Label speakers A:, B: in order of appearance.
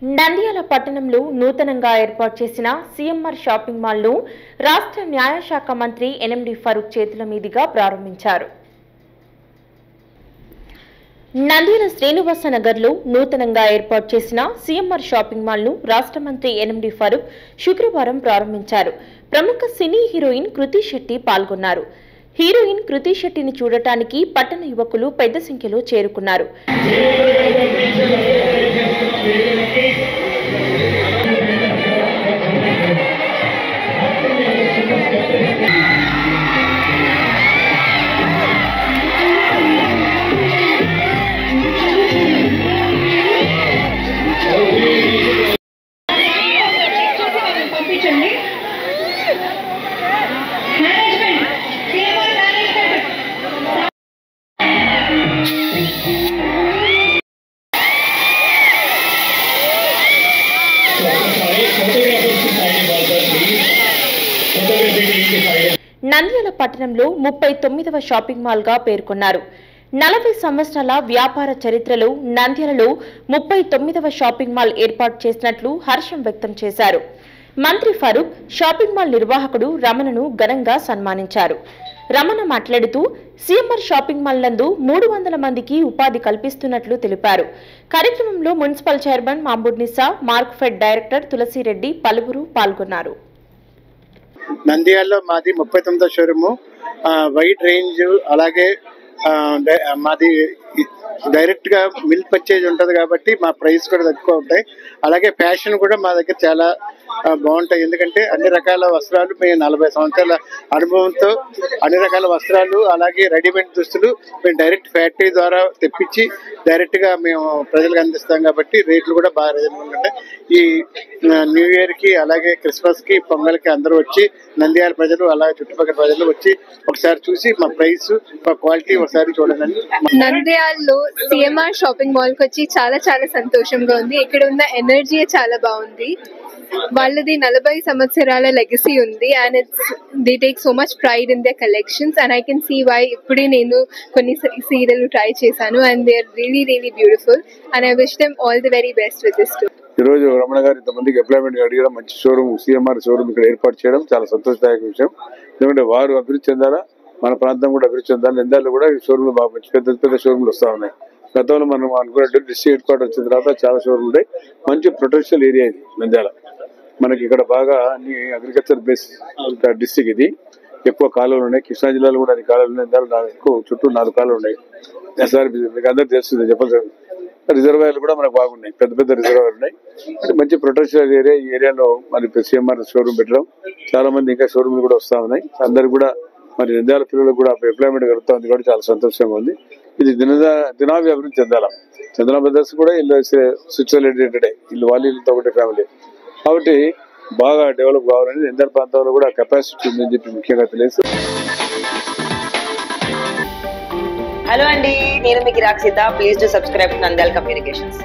A: నంద్యాల పట్టణంలో నూతనంగా ఏర్పాటు చేసిన సిఎంఆర్ షాపింగ్ మాల్ను రాష్ట్ర న్యాయశాఖ మంత్రి ఎన్ఎండి ఫరూక్ చేతుల మీదుగా ప్రారంభించారు. నంద్యాల శ్రీనివాస నగర్లో నూతనంగా ఏర్పాటు చేసిన సిఎంఆర్ షాపింగ్ మాల్ను రాష్ట్ర మంత్రి ఎన్ఎండి ఫరూక్ శుక్రవారం ప్రారంభించారు. ప్రముఖ సినీ హీరోయిన్ కృతి శెట్టి పాల్గొన్నారు. హీరోయిన్ కృతి శెట్టిని చూడటానికి పట్టణ యువకులు పెద్ద సంఖ్యలో చేరుకున్నారు. నంద్యాల పట్టణంలో 39వ షాపింగ్ మాల్ గా పేర్కొన్నారు. 40 సంవత్సరాల వ్యాపార చరిత్రలో నంద్యాలలో 39వ షాపింగ్ మాల్ ఏర్పాటు చేసినట్లు హర్షం వ్యక్తం చేశారు. మంత్రి ఫరూక్ షాపింగ్ మాల్ నిర్వాహకుడు రమణను ఘనంగా సన్మానించారు. రమణ మాట్లాడుతూ సిఎంఆర్ షాపింగ్ మాల్ నందు 300 మందికి ఉపాధి కల్పిస్తున్నట్లు తెలిపారు. కార్యక్రమంలో మున్సిపల్ చైర్మన్ మాంబుడ్నిసా, మార్క్ఫెడ్ డైరెక్టర్ తులసిరెడ్డి పలువురు పాల్గొన్నారు.
B: నంద్యాలలో మాది 39వ షోరూము, వైడ్ రేంజ్, అలాగే మాది డైరెక్ట్ గా మిల్క్ పర్చేజ్ ఉంటుంది కాబట్టి మా ప్రైస్ కూడా తక్కువ ఉంటాయి. అలాగే ఫ్యాషన్ కూడా మా దగ్గర చాలా బాగుంటాయి. ఎందుకంటే అన్ని రకాల వస్త్రాలు, మేము 40 సంవత్సరాల అనుభవంతో అన్ని రకాల వస్త్రాలు, అలాగే రెడీమేడ్ దుస్తులు మేము డైరెక్ట్ ఫ్యాక్టరీ ద్వారా తెప్పించి డైరెక్ట్ గా మేము ప్రజలకు అందిస్తాం కాబట్టి రేట్లు కూడా బాగా రీజనబుల్ ఉంటాయి. ఈ న్యూ ఇయర్ కి, అలాగే క్రిస్మస్ కి, పొంగల్ కి అందరూ వచ్చి నంద్యాల ప్రజలు, అలాగే చుట్టుపక్కల ప్రజలు వచ్చి ఒకసారి చూసి మా ప్రైస్, మా క్వాలిటీ ఒకసారి చూడాలని.
C: నంద్యాలలో సిఎంఆర్ షాపింగ్ మాల్ కి వచ్చి చాలా సంతోషంగా ఉంది. ఇక్కడ ఉన్న ఎనర్జీ చాలా బాగుంది. వాళ్ళది 40 సంవత్సరాల లెగసీ ఉంది and they take so much pride in their collections and I can see why. ఇప్పుడే నేను కొన్ని సీరియల్ ట్రై చేశాను and they are really beautiful and I wish them all the very best with this too.
D: ఈ రోజు రమణ గారు ఇంతమందికి employment అడిగడం, మంచి showroom CMR showroom ఇక్కడ ఏర్పాటు చేయడం చాలా సంతోషదాయక విషయం. ఎందుకంటే వారు అభివృద్ధి చెందాలా, మన ప్రాంతం కూడా అభివృద్ధి చెందాలి. నంద్యాలలో కూడా ఈ షోరూమ్లు బాగా మంచి పెద్ద షోరూమ్లు వస్తూ ఉన్నాయి. గతంలో మనం అనుకున్నట్టు డిస్ట్రిక్ట్ హెడ్ క్వార్టర్ వచ్చిన తర్వాత చాలా షోరూమ్లు ఉన్నాయి. మంచి ప్రొటెన్షియల్ ఏరియా ఇది నంద్యాల. మనకి ఇక్కడ బాగా అన్ని అగ్రికల్చర్ బేస్ డిస్ట్రిక్ట్ ఇది. ఎక్కువ కాలువలు ఉన్నాయి. కృష్ణా జిల్లాలో కూడా అన్ని కాలువలు ఉన్నాయి. నంద్యాల ఎక్కువ చుట్టూ 4 కాలువలు ఉన్నాయి. ఎస్ఆర్ మీకు అందరికి తెలుస్తుంది చెప్పాలి. రిజర్వాయర్లు కూడా మనకు బాగున్నాయి, పెద్ద రిజర్వాయర్లు ఉన్నాయి. మంచి ప్రొటెన్షియల్ ఏరియా. ఈ ఏరియాలో మరి సిఎంఆర్ షోరూమ్ పెట్టడం, చాలా మంది ఇంకా షోరూమ్లు కూడా వస్తా ఉన్నాయి. అందరు కూడా మరి నంద్యాల పిల్లలకు కూడా ఎంప్లాయ్మెంట్ కలుగుతా ఉంది కూడా చాలా సంతోషంగా ఉంది. ఇది దినాభి అభివృద్ధి చెందాల. చంద్రబాబు బ్రదర్స్ కూడా ఇల్లు స్విట్జర్లాండ్ ఇల్లు వాళ్ళతో ఒకటే ఫ్యామిలీ కాబట్టి బాగా డెవలప్ కావాలని నంద్యాల ప్రాంతంలో కూడా కెపాసిటీ ఉందని చెప్పి ముఖ్యంగా తెలియదు.
E: హలో అండి, నేను మీకు Rakshitha. Please do subscribe to Nandyal communications.